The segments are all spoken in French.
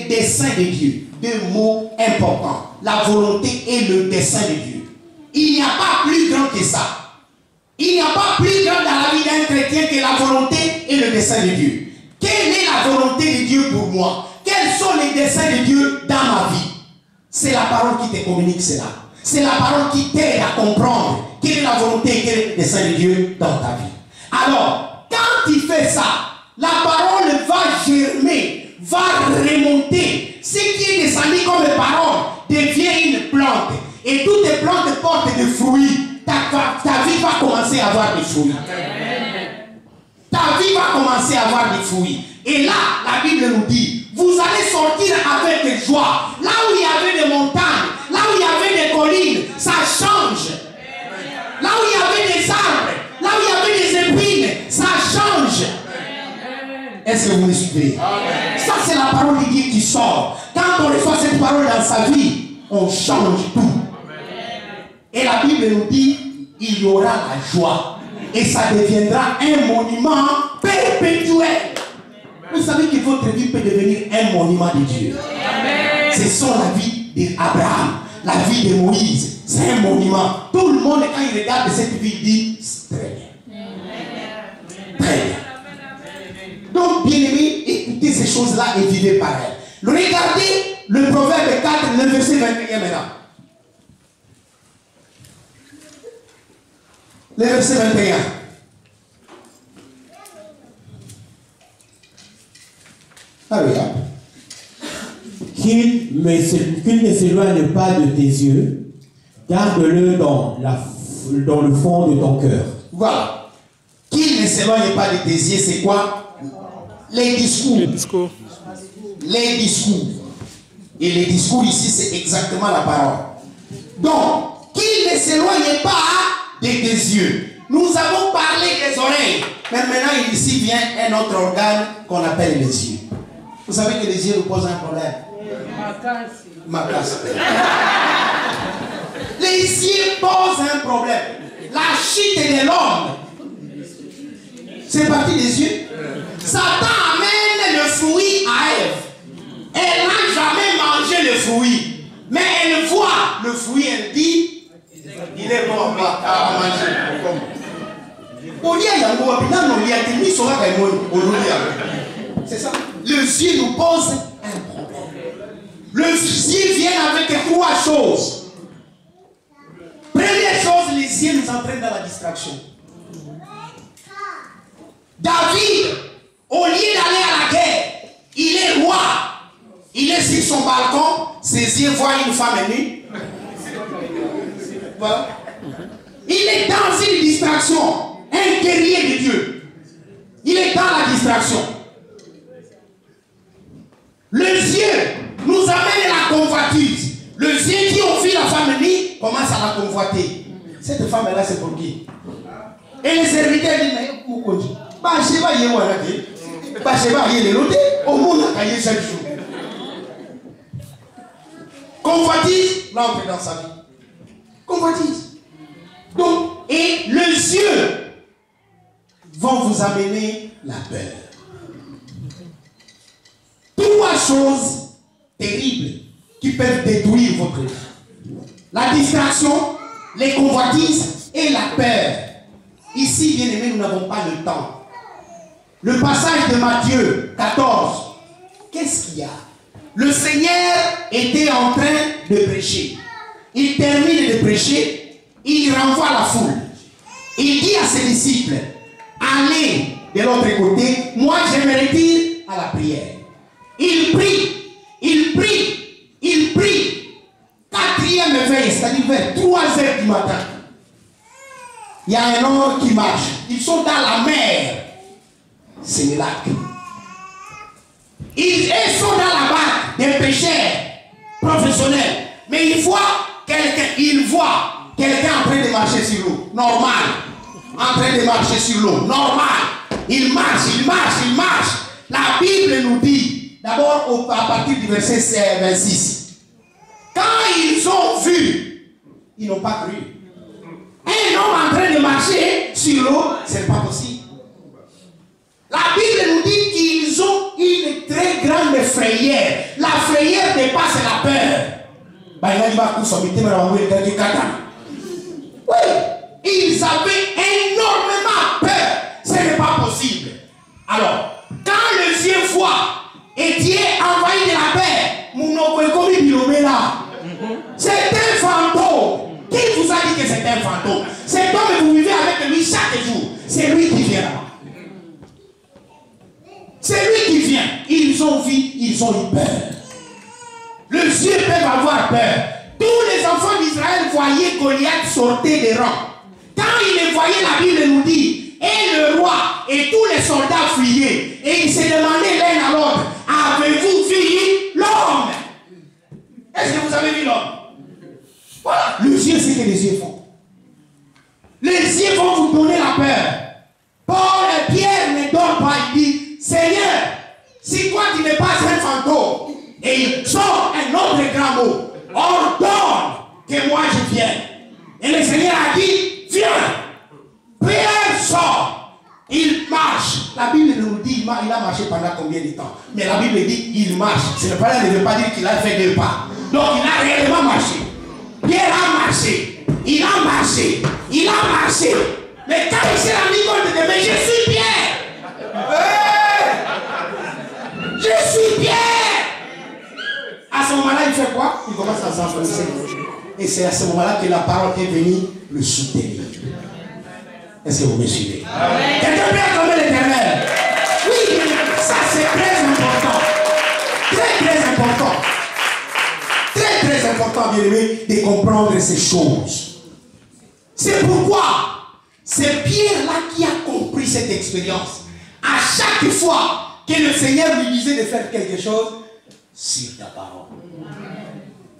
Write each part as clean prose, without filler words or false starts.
dessein de Dieu. Deux mots importants. La volonté et le dessein de Dieu. Il n'y a pas plus grand que ça. Il n'y a pas plus grand dans la vie d'un chrétien que la volonté et le dessein de Dieu. Quelle est la volonté de Dieu pour moi? Quels sont les desseins de Dieu dans ma vie? C'est la parole qui te communique cela. C'est la parole qui t'aide à comprendre quelle est la volonté et quel est le dessein de Dieu dans ta vie. Alors, quand tu fais ça, la parole va germer, va remonter. Ce qui est descendu comme parole devient une plante. Et toutes les plantes portent des fruits. Ta vie va commencer à avoir des fruits. Ta vie va commencer à avoir des fruits. Et là, la Bible nous dit, vous allez sortir avec joie. Là où il y avait des montagnes, là où il y avait des collines, ça change. Là où il y avait des arbres, là où il y avait des épines, ça change. Est-ce que vous me suivez? Ça, c'est la parole de Dieu qui sort. Quand on reçoit cette parole dans sa vie, on change tout. Et la Bible nous dit, il y aura la joie. Et ça deviendra un monument perpétuel. Vous savez que votre vie peut devenir un monument de Dieu. C'est ça la vie d'Abraham, la vie de Moïse. C'est un monument. Tout le monde, quand il regarde cette vie, dit très bien. Très bien. Donc, bien aimé, écoutez ces choses-là et vivez par elles. Regardez le proverbe 4, le verset 21 maintenant. Le verset 21. Ah oui, hein? Qu'il ne s'éloigne pas de tes yeux, garde-le dans le fond de ton cœur. Voilà. Qu'il ne s'éloigne pas de tes yeux, c'est quoi? Les discours. Les discours. Les discours. Et les discours ici, c'est exactement la parole. Donc, qu'il ne s'éloigne pas de tes yeux. Nous avons parlé des oreilles. Mais maintenant, ici vient un autre organe qu'on appelle les yeux. Vous savez que les yeux nous posent un problème. Ma casse. Les yeux posent un problème. La chute de l'homme. C'est parti des yeux. Satan amène le fruit à Ève. Elle n'a jamais mangé le fruit. Mais elle voit le fruit, elle dit, il est bon à manger. C'est ça. Les yeux nous posent un problème. Les yeux viennent avec trois choses. Première chose, les yeux nous entraînent dans la distraction. David, au lieu d'aller à la guerre, il est roi. Il est sur son balcon, ses yeux voient une femme nue. Voilà. Il est dans une distraction. Un guerrier de Dieu. Il est dans la distraction. Les yeux nous amènent la convoitise. Les yeux qui ont vu la femme nue commencent à la convoiter. Cette femme-là, c'est pour qui? Et les serviteurs disent, mais pourquoi? Convoitise, l'entrée dans sa vie. Convoitise. Donc, et les yeux vont vous amener la peur. Trois choses terribles qui peuvent détruire votre vie. La distraction, les convoitises et la peur. Ici, bien aimé, nous n'avons pas le temps. Le passage de Matthieu 14, qu'est-ce qu'il y a? Le Seigneur était en train de prêcher. Il termine de prêcher, il renvoie la foule. Il dit à ses disciples, allez de l'autre côté, moi je me retire à la prière. Il prie, il prie, il prie. Quatrième veille, c'est-à-dire vers 3 heures du matin. Il y a un homme qui marche. Ils sont dans la mer. C'est le lac. Ils sont dans la barque des pêcheurs professionnels. Mais il voit quelqu'un en train de marcher sur l'eau. Normal. En train de marcher sur l'eau. Normal. Il marche, il marche, il marche. La Bible nous dit, d'abord à partir du verset 26. Quand ils ont vu, ils n'ont pas cru. Un homme en train de marcher sur l'eau, c'est pas possible. La Bible nous dit qu'ils ont une très grande frayeur. La frayeur dépasse la peur. Oui, ils avaient énormément peur. Ce n'est pas possible. Alors, quand le Dieu voit et Dieu envahit de la paix, c'est un fantôme. Qui vous a dit que c'est un fantôme? Cet homme, vous vivez avec lui chaque jour. C'est lui qui vient là-bas. C'est lui qui vient. Ils ont vu, ils ont eu peur. Les cieux peuvent avoir peur. Tous les enfants d'Israël voyaient Goliath sortir des rangs. Quand ils les voyaient, la Bible nous dit, et le roi et tous les soldats fuyaient. Et ils se demandaient l'un à l'autre, avez-vous vu l'homme? Est-ce que vous avez vu l'homme? Voilà. Les yeux, c'est que les yeux font. Les yeux vont vous donner la peur. Paul et Pierre ne dorment pas. Il dit, Seigneur, si toi tu n'es pas un fantôme, et il sort un autre grand mot, ordonne que moi je vienne. Et le Seigneur a dit, viens. Pierre sort. Il marche. La Bible nous dit, il a marché pendant combien de temps? Mais la Bible dit, il marche. Ce ne veut pas dire qu'il a fait 2 pas. Donc il a réellement marché. Pierre a marché. Il a marché. Il a marché. Mais quand il s'est rendu compte de, mais je suis Pierre. Je suis Pierre. À ce moment-là, il fait quoi? Il commence à s'enfoncer. Et c'est à ce moment-là que la parole est venue le soutenir. Est-ce que vous me suivez? Quelqu'un peut acclamer l'Éternel? Oui, ça c'est très important. Très important. Très important, bien aimé, de comprendre ces choses. C'est pourquoi c'est Pierre-là qui a compris cette expérience. À chaque fois que le Seigneur lui disait de faire quelque chose, sur ta parole.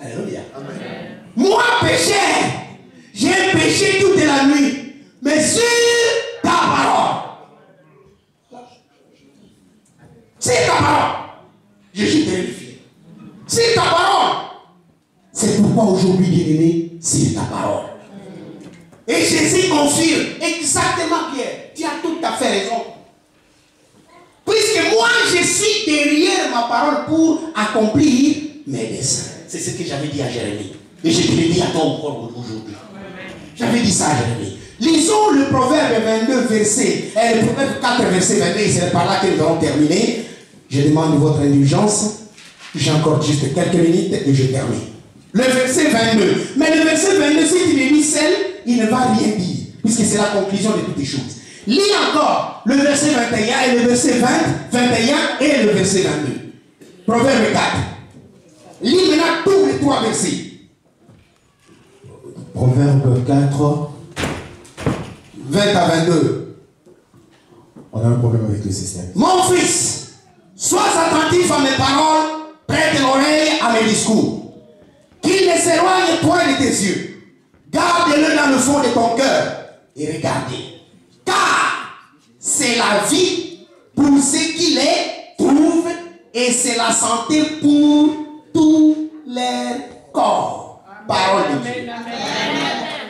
Alléluia. Moi, pécheur, j'ai péché toute la nuit, mais sur ta parole. Sur ta parole. Je suis terrifié. Sur ta parole. C'est pourquoi aujourd'hui, bien-aimé, c'est ta parole. Et Jésus confirme exactement, Pierre, tu as tout à fait raison. Puisque moi, je suis derrière ma parole pour accomplir mes desseins. C'est ce que j'avais dit à Jérémie. Et je te le dis à toi encore aujourd'hui. J'avais dit ça à Jérémie. Lisons le proverbe 22, le proverbe 4, verset 22, et c'est par là que nous allons terminer. Je demande votre indulgence. J'ai encore juste quelques minutes et je termine. Le verset 22. Mais le verset 22, si tu le lis seul, il ne va rien dire, puisque c'est la conclusion de toutes les choses. Lis encore le verset 21 et le verset 20, 21 et le verset 22. Proverbe 4. Lis maintenant tous les 3 versets. Proverbe 4. 20 à 22. On a un problème avec le système. Mon fils, sois attentif à mes paroles, prête l'oreille à mes discours. Qu'il ne s'éloigne point de tes yeux. Garde-le dans le fond de ton cœur et regardez. Car c'est la vie pour ceux qui les trouvent et c'est la santé pour tout leur corps. Parole de Dieu.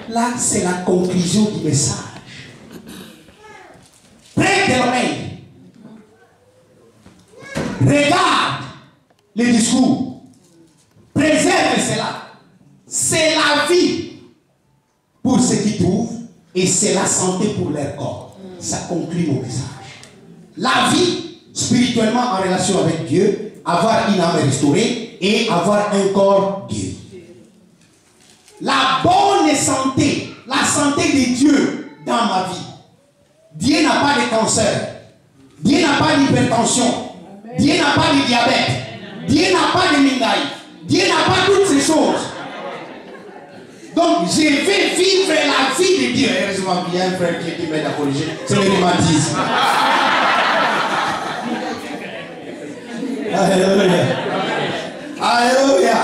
Là, c'est la conclusion du message. Prête l'oreille. Regarde les discours. Préserve cela. C'est la vie pour ceux qui trouvent et c'est la santé pour leur corps. Ça conclut mon message. La vie, spirituellement en relation avec Dieu, avoir une âme restaurée et avoir un corps guéri. La bonne santé, la santé de Dieu dans ma vie. Dieu n'a pas de cancer. Dieu n'a pas d'hypertension. Dieu n'a pas de diabète. Dieu n'a pas de mindaï. Dieu n'a pas toutes ces choses. Donc, je vais vivre la vie de Dieu. Heureusement, il y a un frère qui m'aide à corriger. C'est le rhumatisme. Alléluia. Alléluia.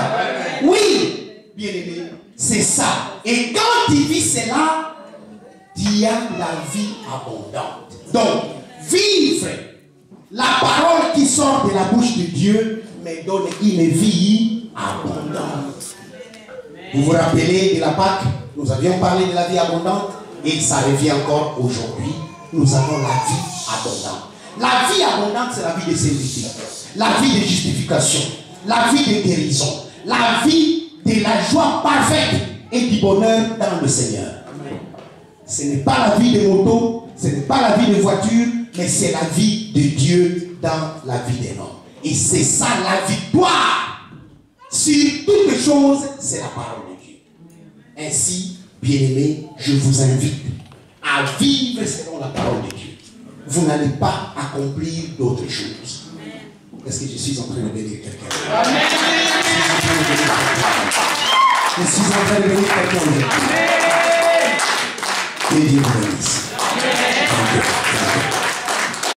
Oui, bien aimé, c'est ça. Et quand tu vis cela, tu as la vie abondante. Donc, vivre la parole qui sort de la bouche de Dieu me donne une vie abondante. Vous vous rappelez de la Pâque? Nous avions parlé de la vie abondante et ça revient encore aujourd'hui. Nous avons la vie abondante. La vie abondante, c'est la vie de sainteté, la vie de justification, la vie de guérison, la vie de la joie parfaite et du bonheur dans le Seigneur. Ce n'est pas la vie de moto, ce n'est pas la vie de voiture, mais c'est la vie de Dieu dans la vie d'un homme. Et c'est ça la victoire. Sur toutes les choses, c'est la parole de Dieu. Ainsi, bien-aimés, je vous invite à vivre selon la parole de Dieu. Vous n'allez pas accomplir d'autres choses. Est-ce que je suis en train de bénir quelqu'un? Amen. Je suis en train de bénir quelqu'un aujourd'hui. Que Dieu vous bénisse.